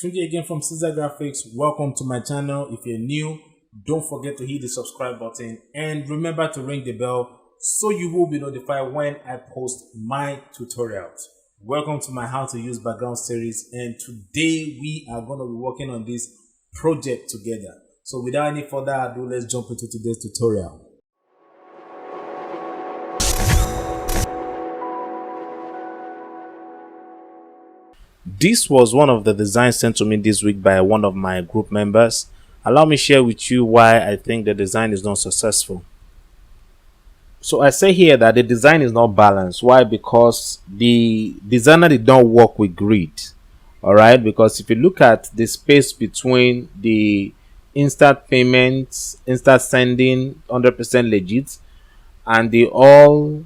Tunji again from Caesar Graphics. Welcome to my channel. If you're new, don't forget to hit the subscribe button and remember to ring the bell so you will be notified when I post my tutorials. Welcome to my how to use background series, and today we are going to be working on this project together. So without any further ado, let's jump into today's tutorial. This was one of the designs sent to me this week by one of my group members. Allow me share with you why I think the design is not successful. So I say here that the design is not balanced. Why? Because the designer did not work with grid. All right, because if you look at the space between the instant payments, instant sending, 100% legit, and the all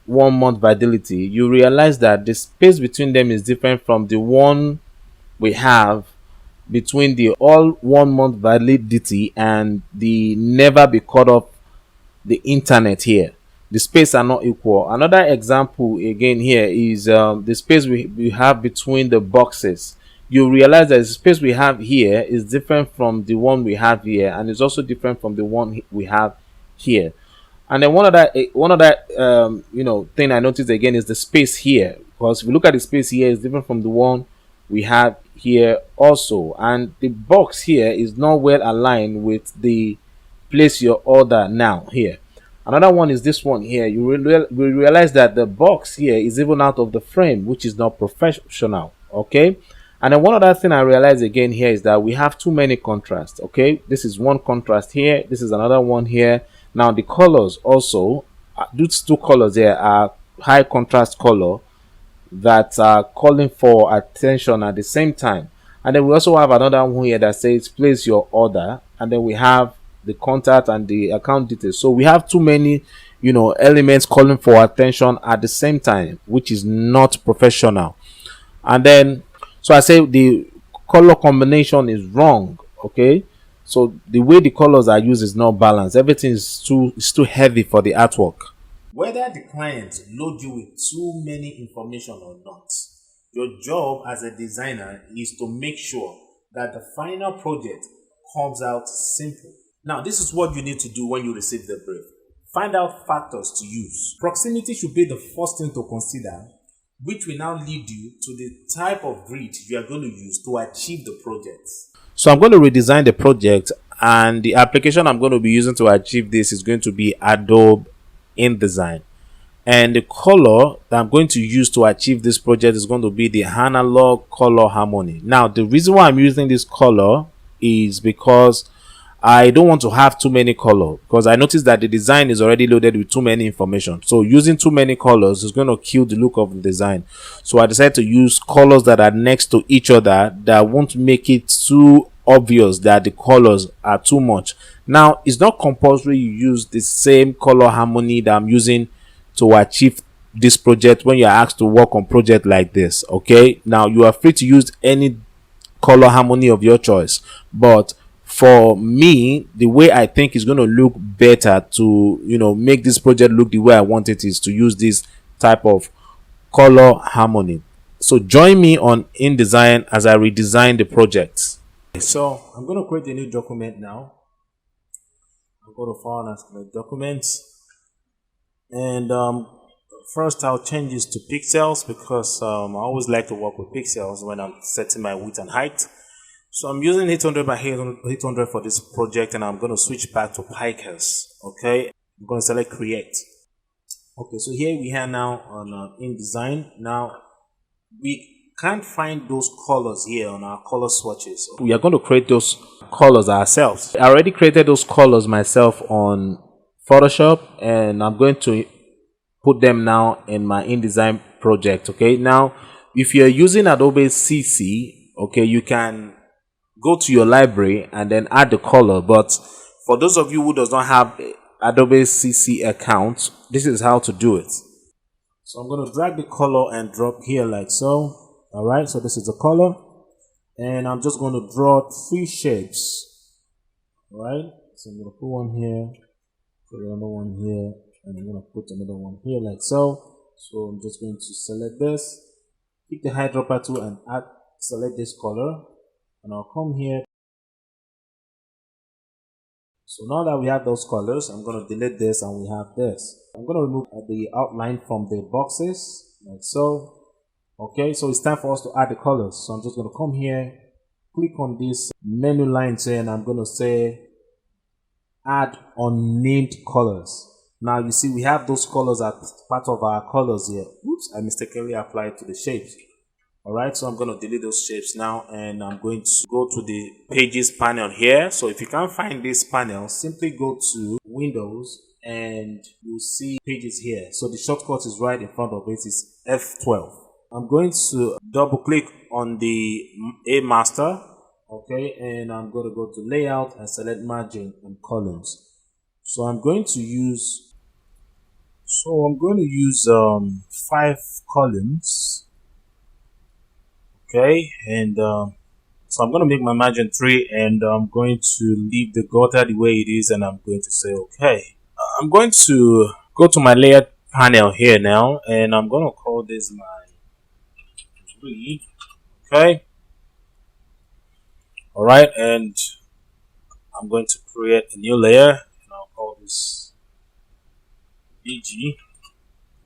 1 month validity, you realize that the space between them is different from the one we have between the all 1 month validity and the never be cut off the internet here. The space are not equal. Another example again here is the space we have between the boxes. You realize that the space we have here is different from the one we have here, and it's also different from the one we have here. And then one other thing I noticed again is the space here, because if you look at the space here, it's different from the one we have here also, and the box here is not well aligned with the place your order now here. Another one is this one here. You will realize that the box here is even out of the frame, which is not professional. Okay. And then one other thing I realized again here is that we have too many contrasts. Okay, this is one contrast here, this is another one here. Now the colors also, these two colors here are high contrast color that are calling for attention at the same time. And then we also have another one here that says place your order, and then we have the contact and the account details. So we have too many elements calling for attention at the same time, which is not professional. And then so I say the color combination is wrong. Okay, so the way the colors are used is not balanced. Everything is too heavy for the artwork. Whether the client load you with too many information or not, your job as a designer is to make sure that the final project comes out simple. Now, this is what you need to do when you receive the brief. Find out factors to use. Proximity should be the first thing to consider, which will now lead you to the type of grid you are going to use to achieve the project. So I'm going to redesign the project, and the application I'm going to be using to achieve this is going to be Adobe InDesign. And the color that I'm going to use to achieve this project is going to be the analog color harmony. Now, the reason why I'm using this color is because I don't want to have too many colors, because I noticed that the design is already loaded with too many information. So using too many colors is going to kill the look of the design. So I decided to use colors that are next to each other that won't make it too obvious that the colors are too much. Now, it's not compulsory you use the same color harmony that I'm using to achieve this project when you're asked to work on project like this. Okay, now you are free to use any color harmony of your choice, but for me, the way I think is going to look better to make this project look the way I want it is to use this type of color harmony. So join me on InDesign as I redesign the project. So I'm going to create a new document now. I'll go to File and Create Documents, and first I'll change this to pixels, because I always like to work with pixels when I'm setting my width and height. So I'm using 800 by 800 for this project, and I'm going to switch back to pixels. Okay, I'm going to select Create. Okay, so here we are now on InDesign. Now we can't find those colors here on our color swatches. We are going to create those colors ourselves. I already created those colors myself on Photoshop, and I'm going to put them now in my InDesign project. Okay, now if you're using Adobe CC, okay, you can go to your library and then add the color. But for those of you who does not have Adobe CC account, this is how to do it. So I'm going to drag the color and drop here like so. All right, so this is the color, and I'm just going to draw 3 shapes. All right, so I'm going to put one here, put another one here, and I'm going to put another one here like so. So I'm just going to select this, pick the eyedropper tool, and select this color. and I'll come here. So now that we have those colors, I'm going to delete this and we have this. I'm going to remove the outline from the boxes like so. Okay, so it's time for us to add the colors. So I'm just going to come here, click on this menu line here, and I'm going to say add unnamed colors. Now you see we have those colors as part of our colors here. Oops, I mistakenly applied to the shapes. Alright, so I'm going to delete those shapes now, and I'm going to go to the pages panel here. So if you can't find this panel, simply go to Windows and you'll see pages here. So the shortcut is right in front of it, is F12. I'm going to double click on the A master, okay, and I'm going to go to layout and select margin and columns. So I'm going to use 5 columns, okay, and so I'm going to make my margin 3, and I'm going to leave the gutter the way it is, and I'm going to say okay. I'm going to go to my layer panel here now, and I'm going to call this my 3, okay. All right, and I'm going to create a new layer, and I'll call this BG,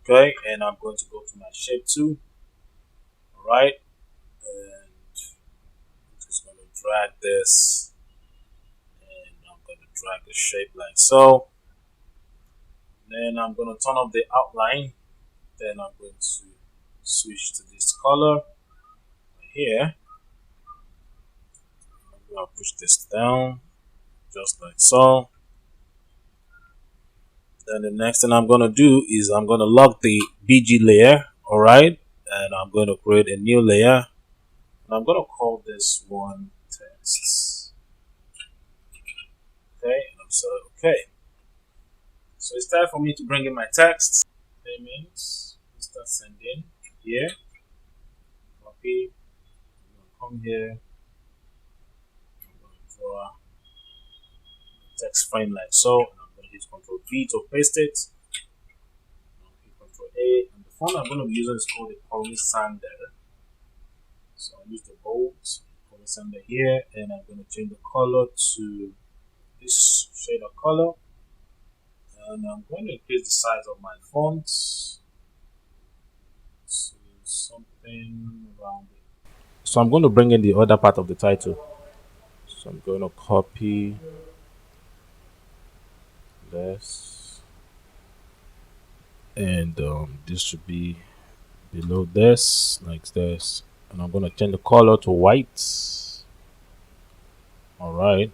okay, and I'm going to go to my shape 2. All right, and I'm just going to drag this, and I'm going to drag the shape like so. Then I'm going to turn off the outline. Then I'm going to switch to this color right here. I'm going to push this down just like so. Then the next thing I'm going to do is I'm going to lock the BG layer, alright, and I'm going to create a new layer, and I'm going to call this one text, okay, and I'm saying okay. So it's time for me to bring in my text. Payments, start sending here, copy, come here, I'm going to draw text frame like so, and I'm going to hit Ctrl V to paste it. Hit Ctrl A, and the font I'm going to be using is called the Corisander. So I use the bold Corisander here, and I'm going to change the color to this shade of color, and I'm going to increase the size of my fonts to something around it. So I'm going to bring in the other part of the title. So I'm going to copy this, and this should be below this like this, and I'm going to change the color to white. All right,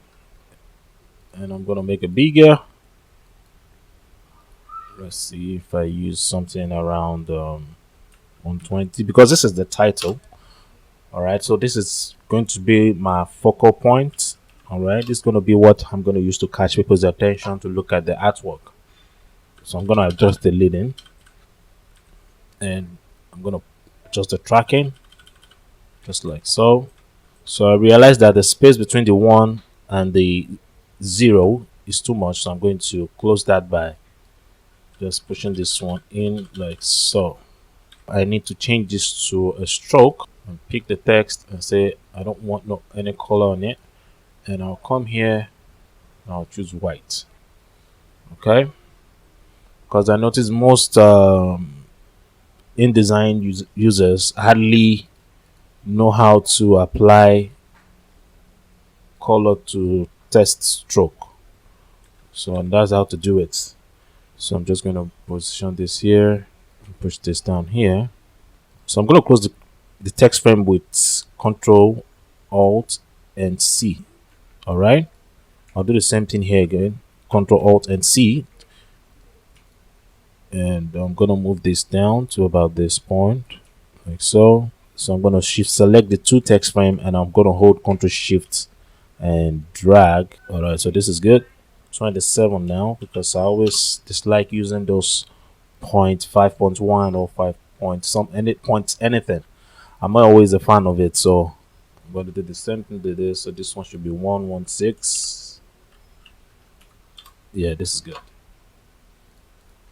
and I'm going to make it bigger. Let's see if I use something around 120, because this is the title. All right, so this is going to be my focal point. All right, this is going to be what I'm going to use to catch people's attention to look at the artwork. So I'm going to adjust the leading, and I'm going to adjust the tracking just like so. So I realized that the space between the 1 and the 0 is too much, so I'm going to close that by just pushing this one in like so. I need to change this to a stroke, and pick the text and say I don't want any color on it, and I'll come here and I'll choose white, okay, because I notice most InDesign users hardly know how to apply color to text stroke, so that's how to do it. So I'm just going to position this here and push this down here. So I'm going to close the text frame with Control Alt and C. All right, I'll do the same thing here again, Control Alt and C, and I'm going to move this down to about this point like so. So I'm going to shift select the 2 text frame, and I'm going to hold Control Shift and drag. All right, so this is good. 27 now, because I always dislike using those 0.5.1 or 5 point anything. I'm not always a fan of it, so I'm going to do the same thing to this. So this one should be 116. Yeah, this is good.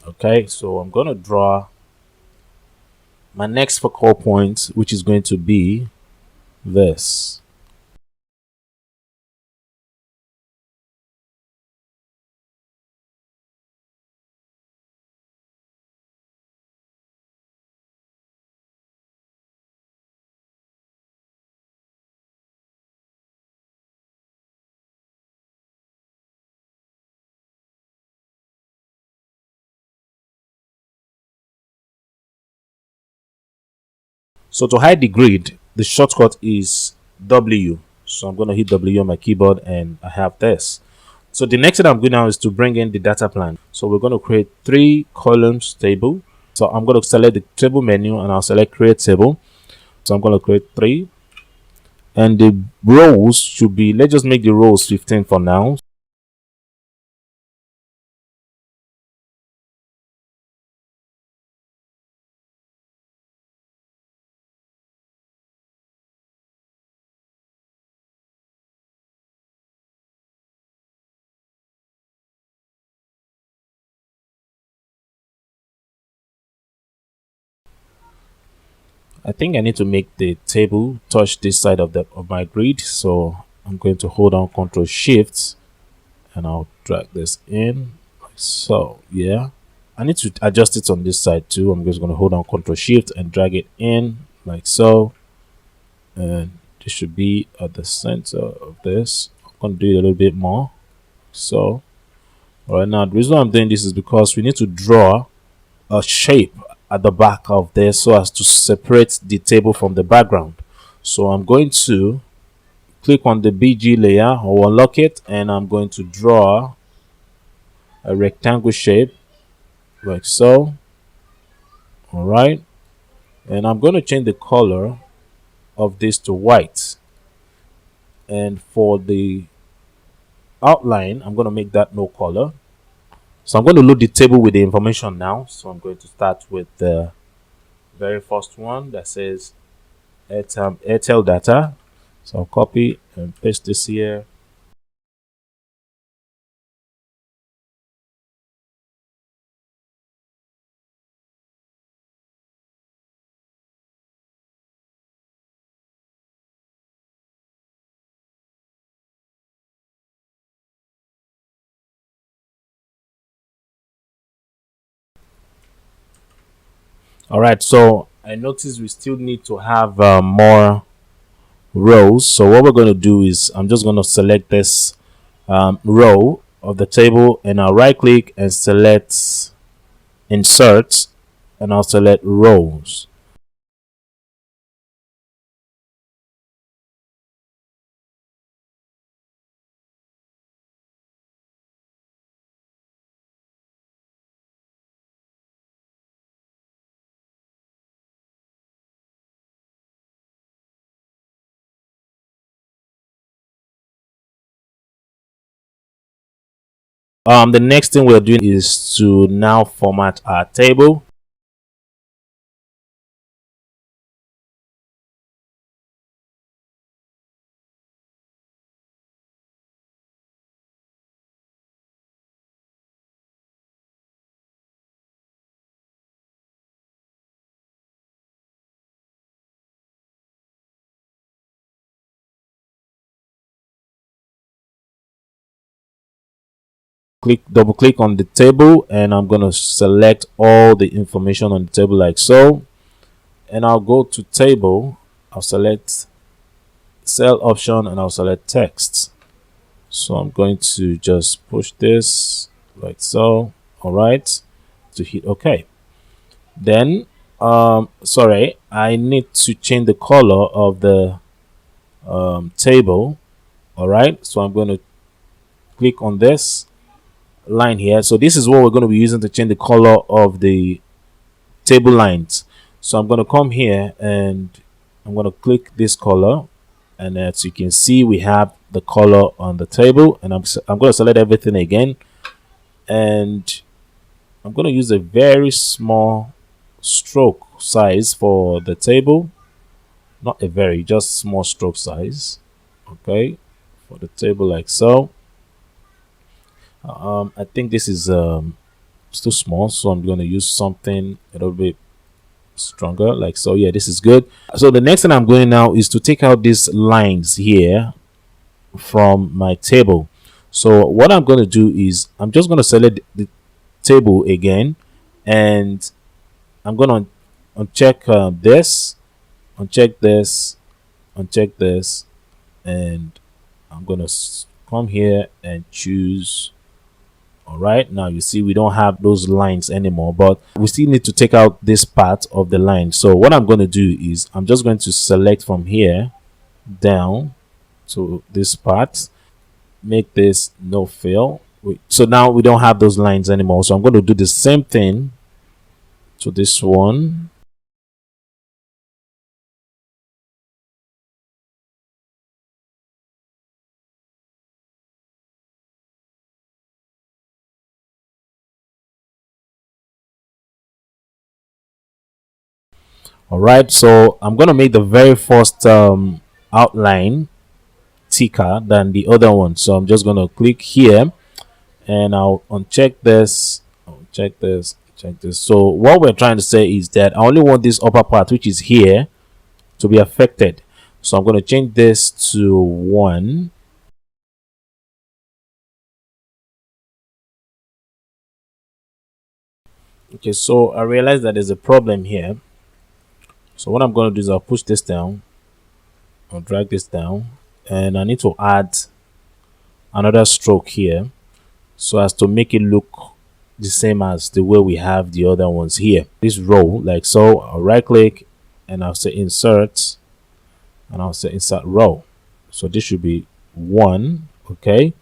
Okay, so I'm going to draw my next focal point, which is going to be this. So to hide the grid, the shortcut is W. So I'm going to hit W on my keyboard and I have this. So the next thing I'm doing now is to bring in the data plan. So we're going to create 3 columns table. So I'm going to select the table menu and I'll select create table. So I'm going to create 3. And the rows should be, let's just make the rows 15 for now. I think I need to make the table touch this side of my grid. So I'm going to hold on Control Shift and I'll drag this in like so. Yeah, I need to adjust it on this side too. I'm just going to hold on Control Shift and drag it in like so, and this should be at the center of this. I'm going to do it a little bit more. So all right, now the reason why I'm doing this is because we need to draw a shape at the back of this so as to separate the table from the background. So I'm going to click on the BG layer or unlock it, and I'm going to draw a rectangle shape like so. All right, and I'm going to change the color of this to white, and for the outline I'm going to make that no color. So I'm going to load the table with the information now. So I'm going to start with the very first one that says Airtel data. So I'll copy and paste this here. All right, so I notice we still need to have more rows. So what we're going to do is I'm just going to select this row of the table, and I'll right click and select insert, and I'll select rows. The next thing we're doing is to now format our table. Double click on the table, and I'm going to select all the information on the table like so, and I'll go to table. I'll select cell option and I'll select text. So I'm going to just push this like so. All right, to hit OK. Then sorry, I need to change the color of the table. All right, so I'm going to click on this line here. So this is what we're going to be using to change the color of the table lines. So I'm going to come here and I'm going to click this color, and as you can see we have the color on the table, and I'm going to select everything again, and I'm going to use a very small stroke size for the table, not a very, just small stroke size, okay, for the table like so. I think this is still small, so I'm going to use something a little bit stronger like so. Yeah, this is good. So the next thing I'm going now is to take out these lines here from my table. So what I'm going to do is I'm just going to select the table again, and I'm going to uncheck this, uncheck this, uncheck this, and I'm going to come here and choose All right, now you see we don't have those lines anymore, but we still need to take out this part of the line. So what I'm going to do is I'm just going to select from here down to this part, make this no fill. So now we don't have those lines anymore. So I'm going to do the same thing to this one. All right, so I'm going to make the very first outline thicker than the other one. So I'm just going to click here and I'll uncheck this. I'll check this, check this. So what we're trying to say is that I only want this upper part, which is here, to be affected. So I'm going to change this to 1. Okay, so I realize that there's a problem here. So what I'm going to do is I'll push this down. I'll drag this down. And I need to add another stroke here so as to make it look the same as the way we have the other ones here. This row, like so, I'll right click and I'll say insert and I'll say insert row. So this should be 1. Okay.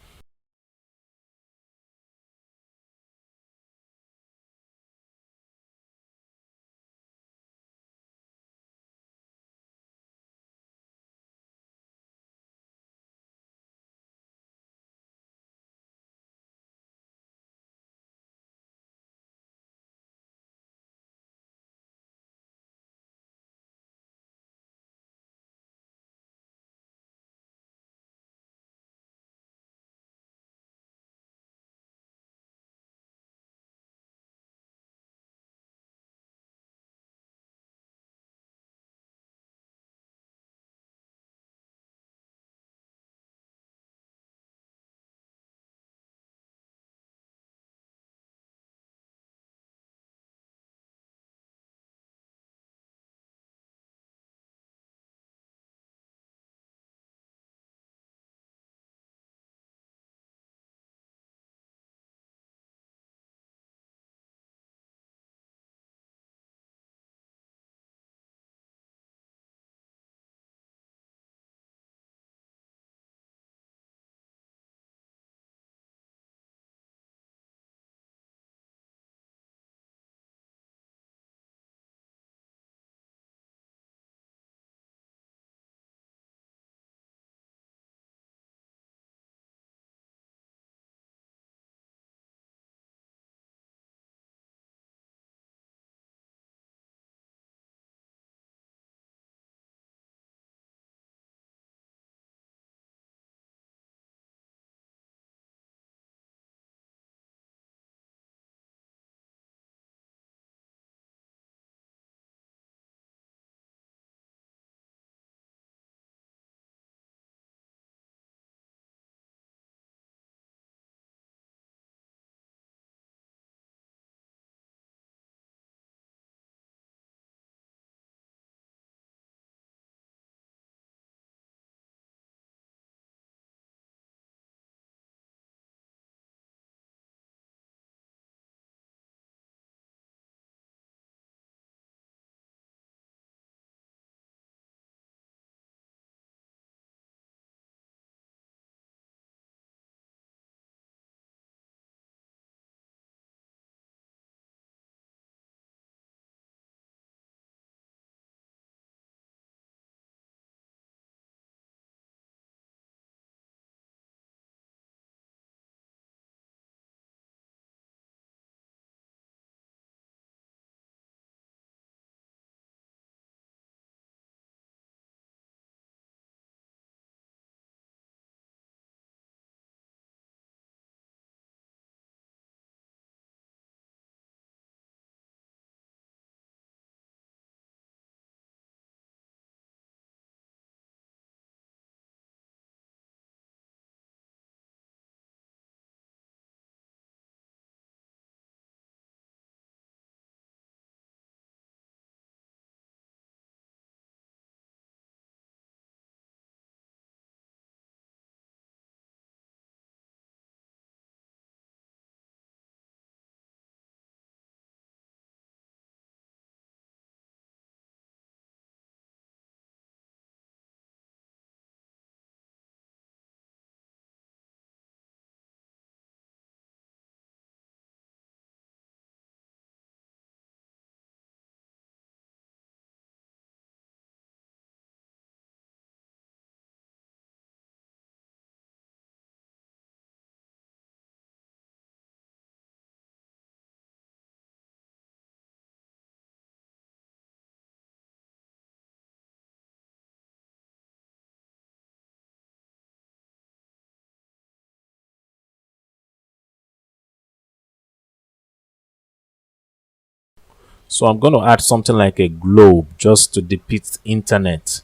So I'm going to add something like a globe just to depict internet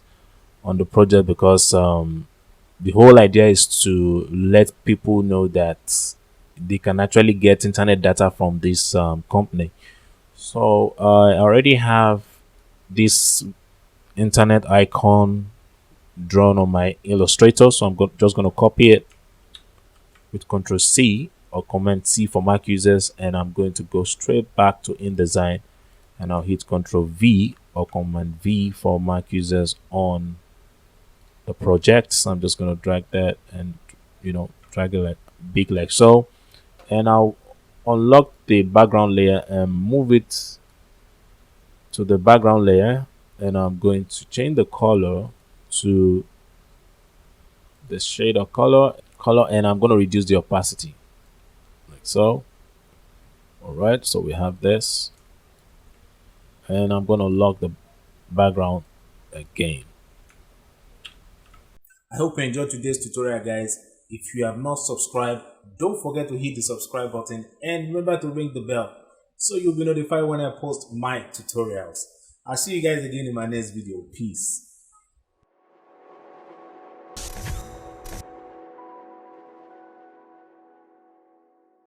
on the project, because the whole idea is to let people know that they can actually get internet data from this company. So I already have this internet icon drawn on my Illustrator, so just going to copy it with Control C or Command C for Mac users, and I'm going to go straight back to InDesign, and I'll hit Control V or Command V for Mac users on the project. So I'm just going to drag that and drag it like big like so, and I'll unlock the background layer and move it to the background layer, and I'm going to change the color to the shade of color, and I'm going to reduce the opacity like so. All right, so we have this, and I'm going to lock the background again. I hope you enjoyed today's tutorial, guys. If you have not subscribed, don't forget to hit the subscribe button and remember to ring the bell so you'll be notified when I post my tutorials. I'll see you guys again in my next video. Peace.